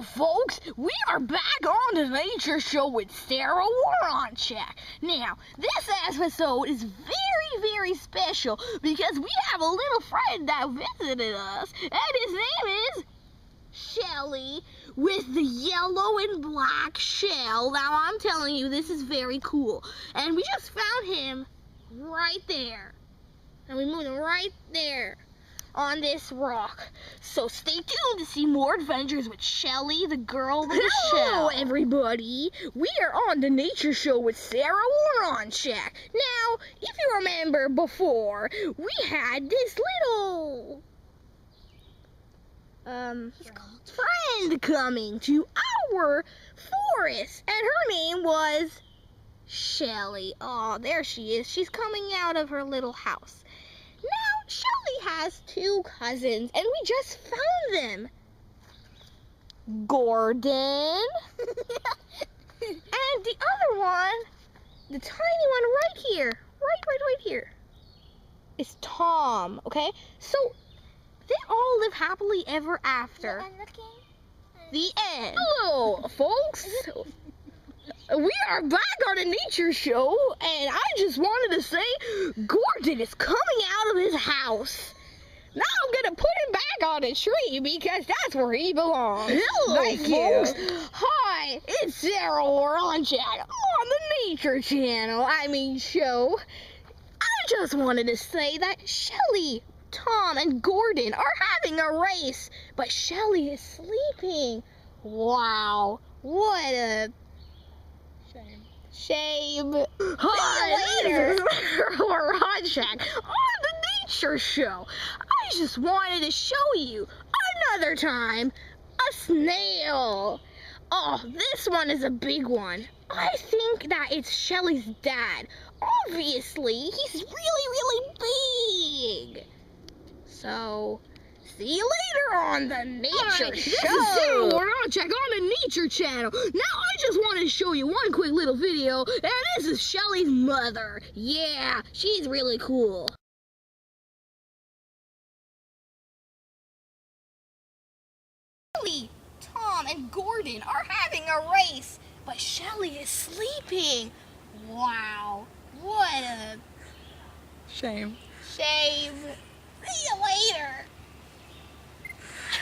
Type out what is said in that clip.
Hello, folks! We are back on the Nature Show with Sarah Woronchak. Now, this episode is very special because we have a little friend that visited us, and his name is Shelly with the yellow and black shell. Now, I'm telling you, this is very cool. And we just found him right there. And we moved him right there on this rock. So stay tuned to see more adventures with Shelly, the girl with the shell. Hello, everybody. We are on the Nature Show with Sarah Woronchak. Now, if you remember before, we had this little friend coming to our forest, and her name was Shelly. Oh, there she is. She's coming out of her little house. Now, Shelly has two cousins, and we just found them. Gordon. And the other one, the tiny one right here, right here, is Tom, okay? So, they all live happily ever after. The end. Hello, folks. We are back on a Nature Show, and I just wanted to say Gordon is coming out of his house. Now I'm going to put him back on a tree because that's where he belongs. Hello, folks. Hi, it's Sarah Woronchak on the Nature Show. I just wanted to say that Shelly, Tom, and Gordon are having a race, but Shelly is sleeping. Wow, what a shame. Hi, this is Woronchak on the Nature Show. I just wanted to show you another time a snail. Oh, this one is a big one. I think that it's Shelly's dad. Obviously, he's really big. So, see you later on the Nature Show. This is Sarah Woronchak on the Nature Channel. Now, I just wanted to show you one quick little video, and this is Shelly's mother. Yeah, she's really cool. Shelly, Tom, and Gordon are having a race, but Shelly is sleeping. Wow, what a shame. See you later.